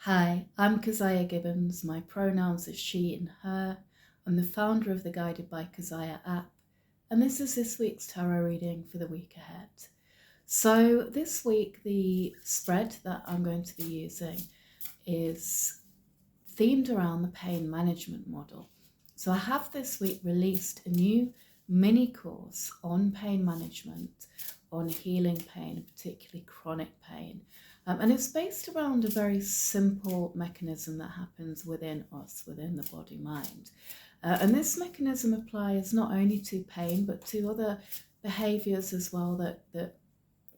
Hi, I'm Keziah Gibbons. My pronouns are she and her. I'm the founder of the Guided by Keziah app, and this is this week's tarot reading for the week ahead. So this week, the spread that I'm going to be using is themed around the pain management model. So I have this week released a new mini course on pain management, on healing pain, particularly chronic pain. And it's based around a very simple mechanism that happens within us, within the body mind. And this mechanism applies not only to pain, but to other behaviors as well that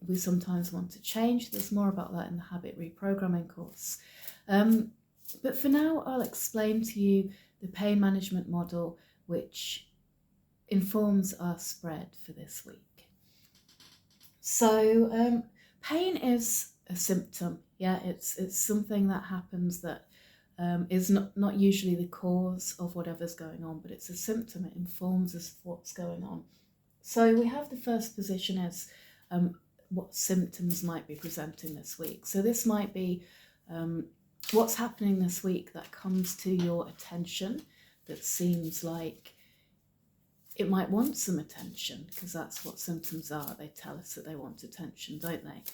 we sometimes want to change. There's more about that in the habit reprogramming course. But for now, I'll explain to you the pain management model, which informs our spread for this week. So pain is a symptom. Yeah, it's something that happens that is not usually the cause of whatever's going on, but it's a symptom. It informs us of what's going on. So we have the first position as what symptoms might be presenting this week. So this might be what's happening this week that comes to your attention that seems like it might want some attention, because that's what symptoms are. They tell us that they want attention, don't they?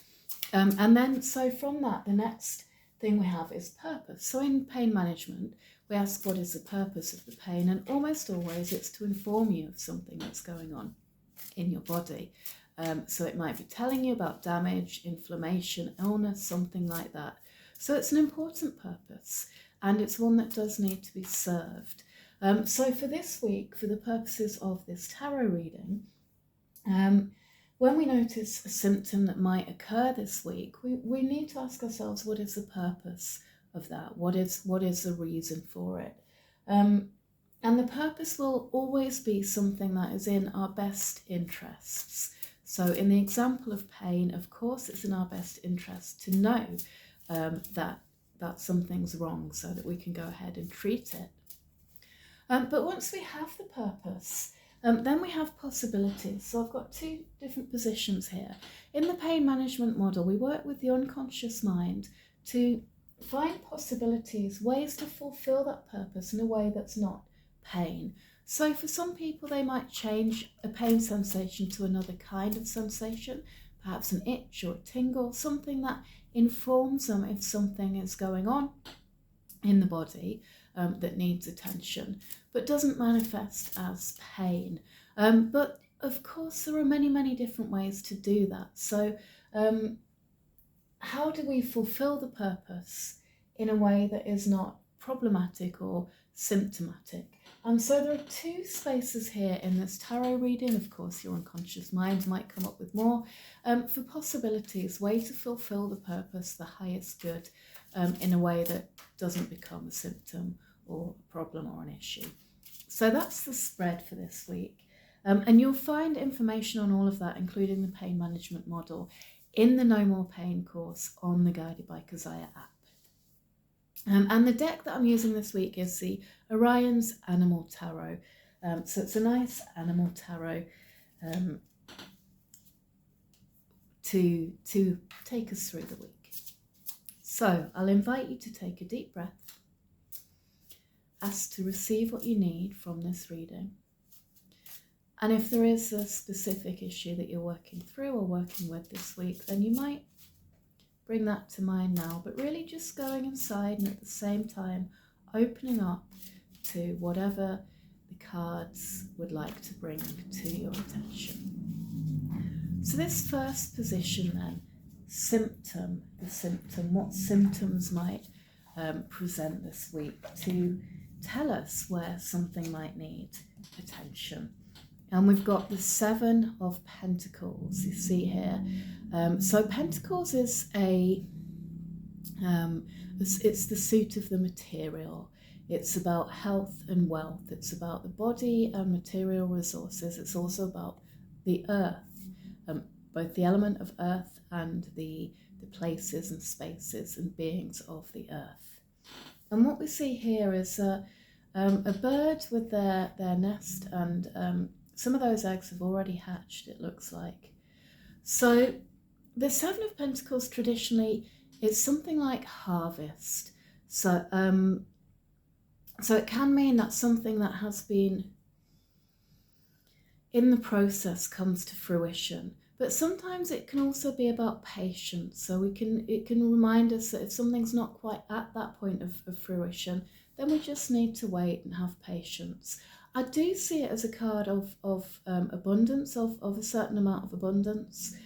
And then, so from that, the next thing we have is purpose. So in pain management, we ask what is the purpose of the pain, and almost always it's to inform you of something that's going on in your body. So it might be telling you about damage, inflammation, illness, something like that. So it's an important purpose, and it's one that does need to be served. So for this week, for the purposes of this tarot reading, when we notice a symptom that might occur this week, we need to ask ourselves, what is the purpose of that? What is the reason for it? And the purpose will always be something that is in our best interests. So in the example of pain, of course, it's in our best interest to know that something's wrong so that we can go ahead and treat it. But once we have the purpose, then we have possibilities. So I've got two different positions here. In the pain management model, we work with the unconscious mind to find possibilities, ways to fulfill that purpose in a way that's not pain. So for some people, they might change a pain sensation to another kind of sensation, perhaps an itch or a tingle, something that informs them if something is going on in the body that needs attention, but doesn't manifest as pain. But of course, there are many, many different ways to do that. So how do we fulfill the purpose in a way that is not problematic or symptomatic? And so there are two spaces here in this tarot reading. Of course, your unconscious mind might come up with more for possibilities, way to fulfill the purpose, the highest good, in a way that doesn't become a symptom or a problem or an issue. So that's the spread for this week. And you'll find information on all of that, including the pain management model, in the No More Pain course on the Guided by Keziah app. And the deck that I'm using this week is the Oriens Animal Tarot. So it's a nice animal tarot to take us through the week. So I'll invite you to take a deep breath, ask to receive what you need from this reading. And if there is a specific issue that you're working through or working with this week, then you might bring that to mind now, but really just going inside and at the same time opening up to whatever the cards would like to bring to your attention. So this first position then, symptom, the symptom, what symptoms might present this week to tell us where something might need attention. And we've got the Seven of Pentacles, you see here. So Pentacles is it's the suit of the material. It's about health and wealth. It's about the body and material resources. It's also about the earth, both the element of earth and the places and spaces and beings of the earth. And what we see here is a bird with their nest, and some of those eggs have already hatched, it looks like. So the Seven of Pentacles traditionally is something like harvest. So, so it can mean that something that has been in the process comes to fruition. But sometimes it can also be about patience. So it can remind us that if something's not quite at that point of fruition, then we just need to wait and have patience. I do see it as a card of abundance, of a certain amount of abundance.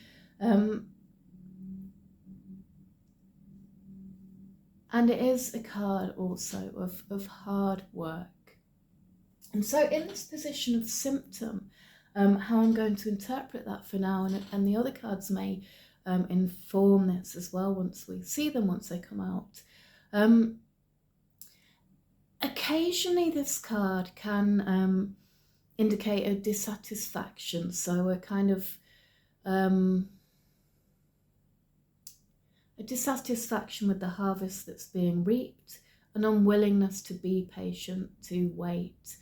And it is a card also of hard work. And so in this position of symptom, how I'm going to interpret that for now, and the other cards may inform this as well once we see them, once they come out. Occasionally this card can indicate a dissatisfaction, so a kind of a dissatisfaction with the harvest that's being reaped, an unwillingness to be patient, to wait.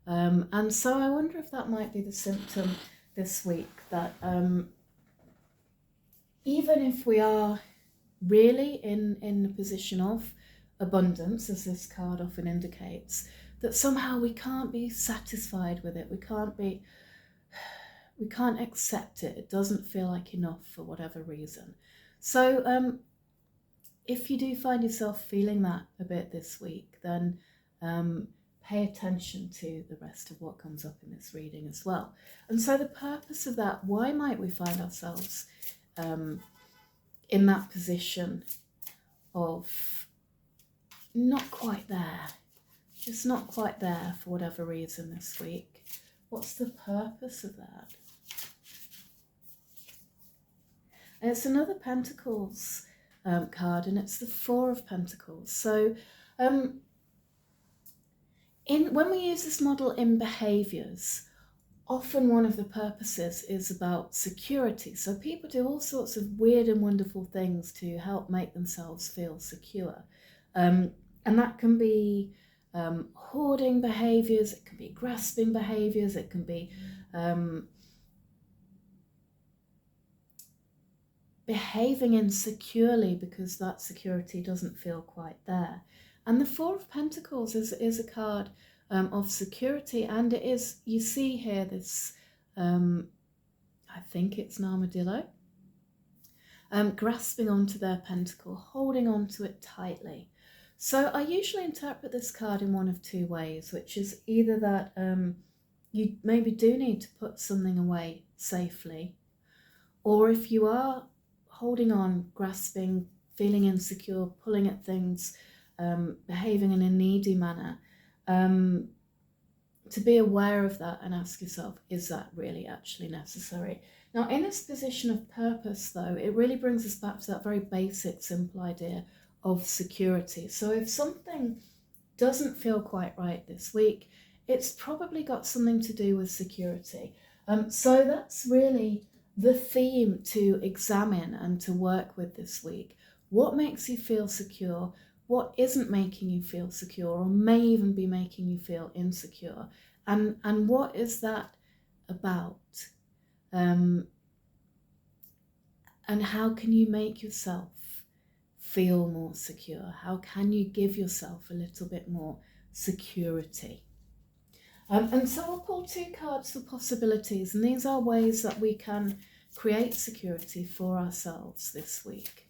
And so I wonder if that might be the symptom this week, that even if we are really in a position of abundance, as this card often indicates, that somehow we can't be satisfied with it, we can't accept it, it doesn't feel like enough for whatever reason. So if you do find yourself feeling that a bit this week, then pay attention to the rest of what comes up in this reading as well. And so the purpose of that, why might we find ourselves in that position of not quite there, just not quite there for whatever reason this week? What's the purpose of that? And it's another Pentacles card, and it's the Four of Pentacles. So when we use this model in behaviours, often one of the purposes is about security. So people do all sorts of weird and wonderful things to help make themselves feel secure. And that can be hoarding behaviours, it can be grasping behaviours, it can be behaving insecurely because that security doesn't feel quite there. And the Four of Pentacles is a card of security, and it is, you see here this, I think it's an armadillo, grasping onto their pentacle, holding onto it tightly. So I usually interpret this card in one of two ways, which is either that you maybe do need to put something away safely, or if you are holding on, grasping, feeling insecure, pulling at things, behaving in a needy manner, to be aware of that and ask yourself, is that really actually necessary? Now, in this position of purpose, though, it really brings us back to that very basic, simple idea of security. So if something doesn't feel quite right this week, it's probably got something to do with security. So that's really the theme to examine and to work with this week. What makes you feel secure? What isn't making you feel secure, or may even be making you feel insecure? And what is that about? And how can you make yourself feel more secure? How can you give yourself a little bit more security? And so I'll pull two cards for possibilities, and these are ways that we can create security for ourselves this week.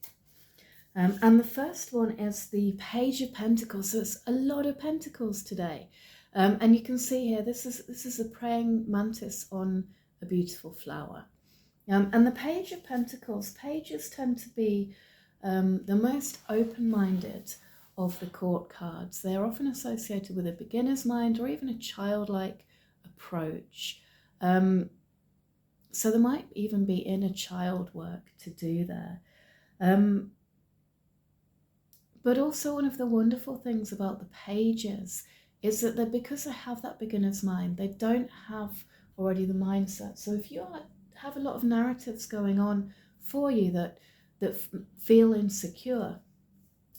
And the first one is the Page of Pentacles. So it's a lot of pentacles today. And you can see here, this is a praying mantis on a beautiful flower. And the Page of Pentacles, pages tend to be the most open-minded of the court cards. They're often associated with a beginner's mind or even a childlike approach. So there might even be inner child work to do there. But also one of the wonderful things about the pages is that because they have that beginner's mind, they don't have already the mindset. So if you have a lot of narratives going on for you that feel insecure,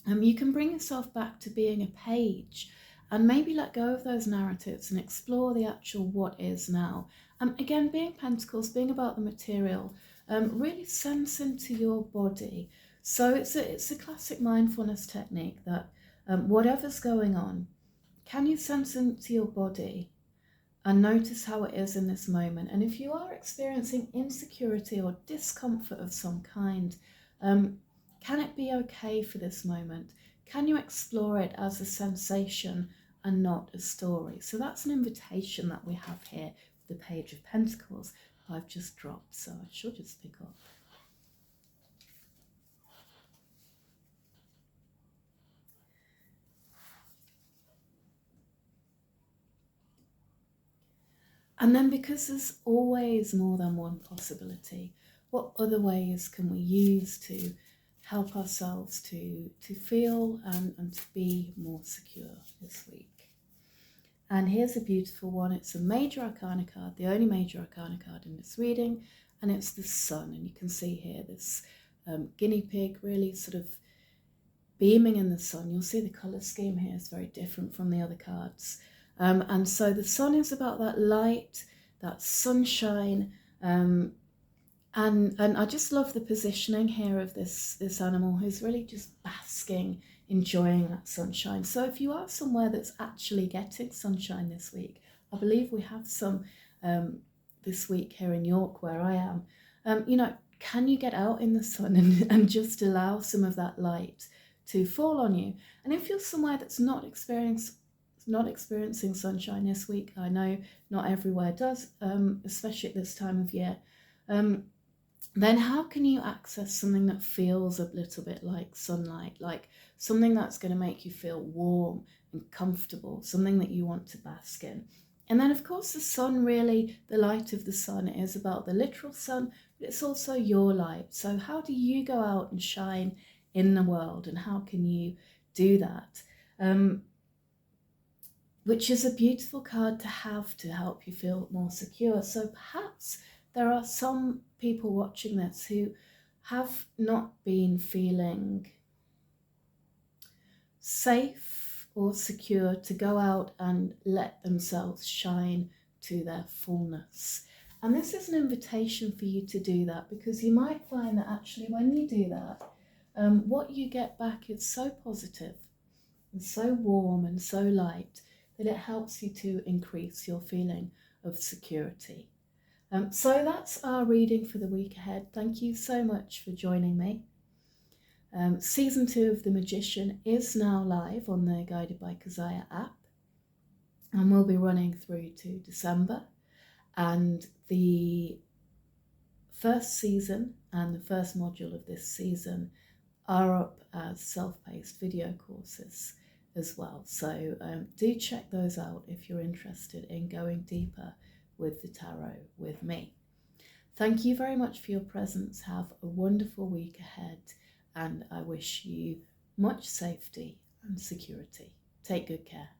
you can bring yourself back to being a page and maybe let go of those narratives and explore the actual what is now. Again, being Pentacles, being about the material, really sense into your body. So it's a classic mindfulness technique that Whatever's going on, can you sense into your body and notice how it is in this moment? And if you are experiencing insecurity or discomfort of some kind, can it be okay for this moment? Can you explore it as a sensation and not a story? So that's an invitation that we have here with the Page of Pentacles I've just dropped, so I should just pick up. And then, because there's always more than one possibility, what other ways can we use to help ourselves to feel and to be more secure this week? And here's a beautiful one. It's a major arcana card, the only major arcana card in this reading, and it's the Sun. And you can see here this guinea pig really sort of beaming in the sun. You'll see the colour scheme here is very different from the other cards. And so the sun is about that light, that sunshine, and I just love the positioning here of this animal who's really just basking, enjoying that sunshine. So if you are somewhere that's actually getting sunshine this week, I believe we have some this week here in York where I am, can you get out in the sun and just allow some of that light to fall on you? And if you're somewhere that's not experiencing sunshine this week, I know not everywhere does, especially at this time of year, then how can you access something that feels a little bit like sunlight, like something that's going to make you feel warm and comfortable, something that you want to bask in? And then, of course, the sun, really, the light of the sun is about the literal sun, but it's also your light. So how do you go out and shine in the world, and how can you do that? Which is a beautiful card to have to help you feel more secure. So perhaps there are some people watching this who have not been feeling safe or secure to go out and let themselves shine to their fullness. And this is an invitation for you to do that, because you might find that actually when you do that, what you get back is so positive and so warm and so light that it helps you to increase your feeling of security. So that's our reading for the week ahead. Thank you so much for joining me. Season 2 of The Magician is now live on the Guided by Keziah app, and we'll be running through to December. And the first season and the first module of this season are up as self-paced video courses as well. So do check those out if you're interested in going deeper with the tarot with me. Thank you very much for your presence. Have a wonderful week ahead, and I wish you much safety and security. Take good care.